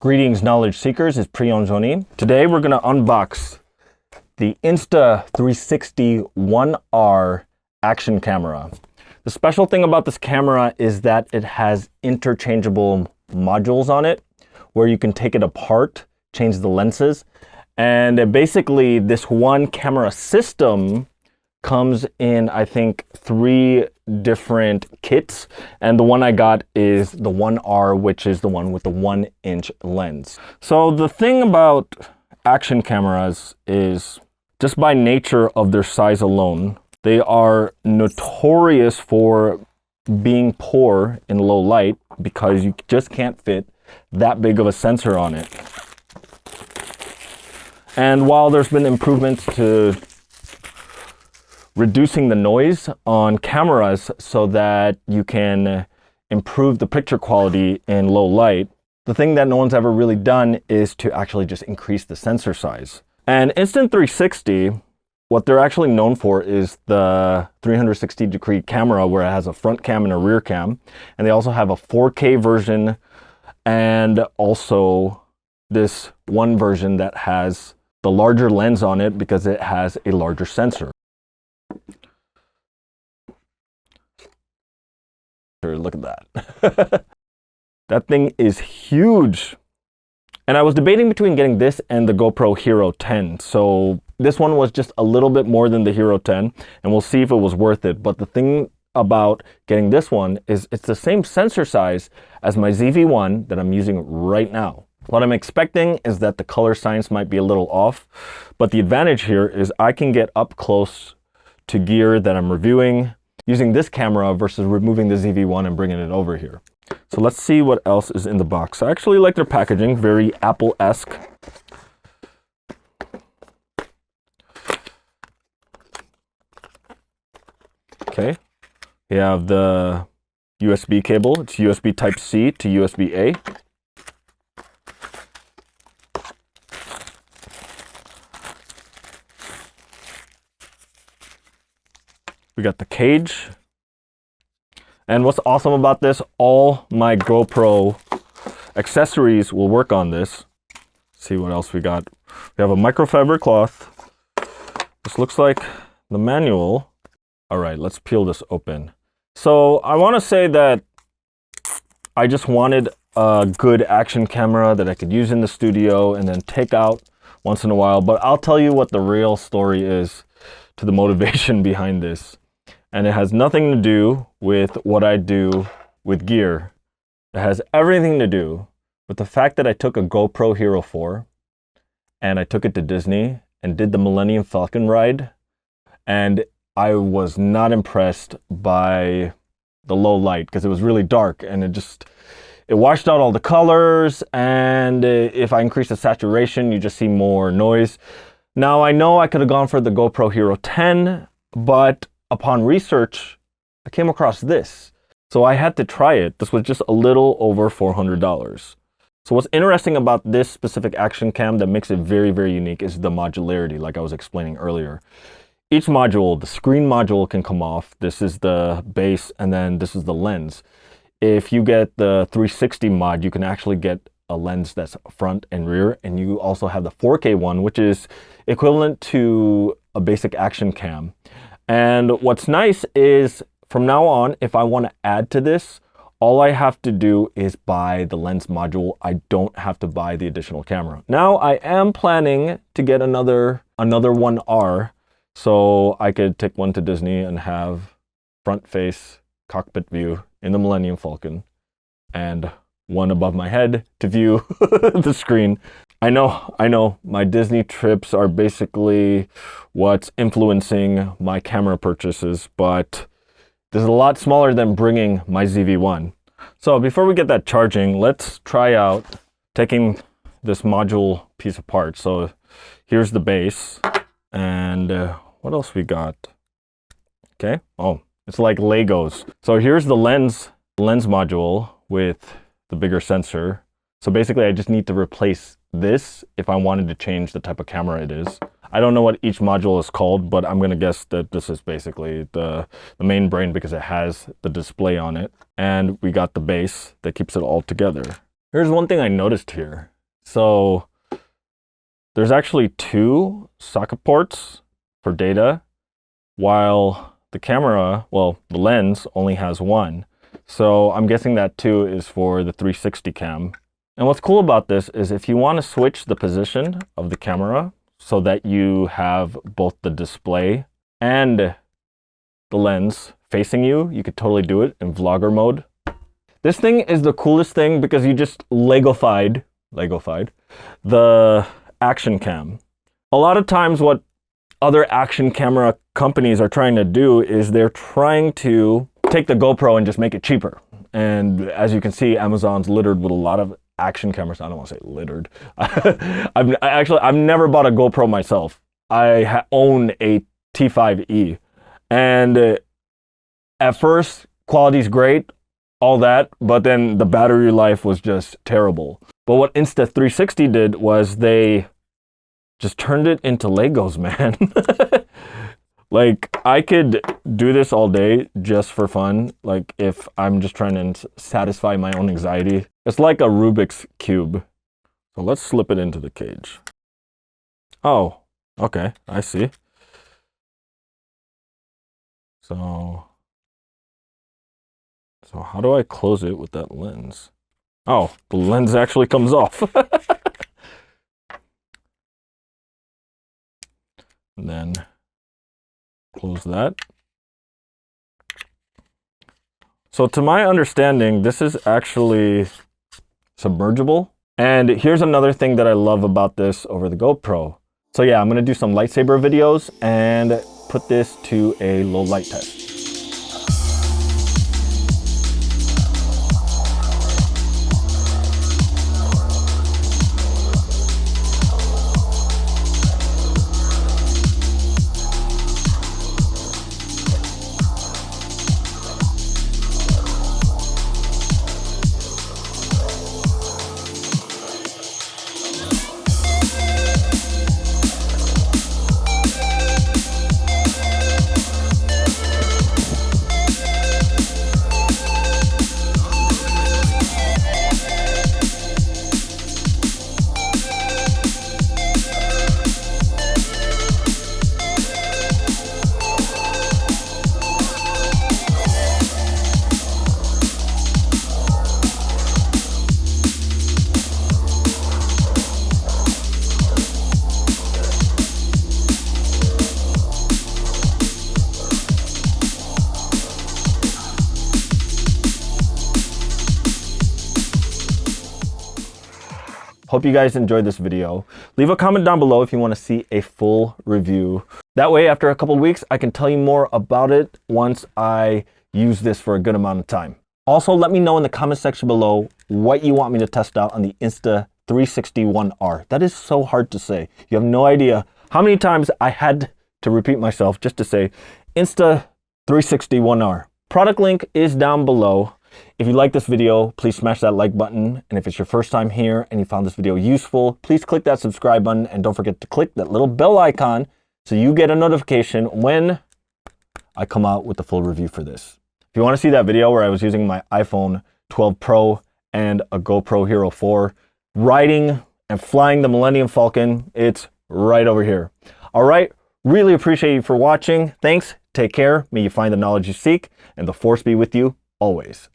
Greetings, knowledge seekers. It's Priyonjoni. Today we're going to unbox the Insta360 One R action camera. The special thing about this camera is that it has interchangeable modules on it where you can take it apart, change the lenses, and basically this one camera system comes in, I think, 3 different kits, and the one I got is the One R, which is the one with the 1-inch lens. So the thing about action cameras is, just by nature of their size alone, they are notorious for being poor in low light because you just can't fit that big of a sensor on it. And while there's been improvements to reducing the noise on cameras so that you can improve the picture quality in low light, the thing that no one's ever really done is to actually just increase the sensor size. And Insta360, what they're actually known for is the 360-degree camera where it has a front cam and a rear cam. And they also have a 4K version and also this one version that has the larger lens on it because it has a larger sensor. Look at that. That thing is huge. And I was debating between getting this and the GoPro Hero 10. So this one was just a little bit more than the Hero 10, and we'll see if it was worth it. But the thing about getting this one is it's the same sensor size as my ZV-1 that I'm using right now. What I'm expecting is that the color science might be a little off, but the advantage here is I can get up close to gear that I'm reviewing using this camera versus removing the ZV-1 and bringing it over here. So let's see what else is in the box. I actually like their packaging, very Apple-esque. Okay, we have the USB cable. It's USB Type-C to USB-A. We got the cage. And what's awesome about this, all my GoPro accessories will work on this. Let's see what else we got. We have a microfiber cloth. This looks like the manual. All right, let's peel this open. So I want to say that I just wanted a good action camera that I could use in the studio and then take out once in a while. But I'll tell you what the real story is to the motivation behind this. And it has nothing to do with what I do with gear. It has everything to do with the fact that I took a GoPro Hero 4 and I took it to Disney and did the Millennium Falcon ride. And I was not impressed by the low light because it was really dark and it washed out all the colors. And if I increase the saturation, you just see more noise. Now I know I could have gone for the GoPro Hero 10, but upon research, I came across this. So I had to try it. This was just a little over $400. So what's interesting about this specific action cam that makes it very, very unique is the modularity, like I was explaining earlier. Each module, the screen module can come off. This is the base, and then this is the lens. If you get the 360 mod, you can actually get a lens that's front and rear, and you also have the 4K one, which is equivalent to a basic action cam. And what's nice is from now on, if I want to add to this, all I have to do is buy the lens module. I don't have to buy the additional camera. Now I am planning to get another One R, so I could take one to Disney and have front face cockpit view in the Millennium Falcon and one above my head to view the screen. I know, my Disney trips are basically what's influencing my camera purchases, but this is a lot smaller than bringing my ZV-1. So before we get that charging, let's try out taking this module piece apart. So here's the base, and what else we got? Okay, oh, it's like Legos. So here's the lens module with the bigger sensor. So basically I just need to replace this if I wanted to change the type of camera it is. I don't know what each module is called, but I'm gonna guess that this is basically the main brain because it has the display on it. And we got the base that keeps it all together. Here's one thing I noticed here. So there's actually 2 socket ports for data, while the camera, well, the lens only has 1. So I'm guessing that 2 is for the 360 cam. And what's cool about this is if you want to switch the position of the camera so that you have both the display and the lens facing you, you could totally do it in vlogger mode. This thing is the coolest thing because you just Legofied the action cam. A lot of times what other action camera companies are trying to do is they're trying to take the GoPro and just make it cheaper. And as you can see, Amazon's littered with a lot of action cameras. I don't want to say littered. I've never bought a GoPro myself. I own a T5e. And at first, quality's great, all that, but then the battery life was just terrible. But what Insta360 did was they just turned it into Legos, man. Like, I could do this all day just for fun, like if I'm just trying to satisfy my own anxiety. It's like a Rubik's Cube. So let's slip it into the cage. Oh, okay, I see. So how do I close it with that lens? Oh, the lens actually comes off. And then close that. So to my understanding, this is actually submergible. And here's another thing that I love about this over the GoPro. So yeah, I'm gonna do some lightsaber videos and put this to a low light test. Hope you guys enjoyed this video. Leave a comment down below if you want to see a full review. That way, after a couple of weeks, I can tell you more about it once I use this for a good amount of time. Also, let me know in the comment section below what you want me to test out on the Insta360 One R. That is so hard to say. You have no idea how many times I had to repeat myself just to say Insta360 One R. Product link is down below. If you like this video, please smash that like button. And if it's your first time here and you found this video useful, please click that subscribe button and don't forget to click that little bell icon so you get a notification when I come out with the full review for this. If you want to see that video where I was using my iPhone 12 Pro and a GoPro Hero 4 riding and flying the Millennium Falcon, it's right over here. All right, really appreciate you for watching. Thanks, take care, may you find the knowledge you seek, and the force be with you always.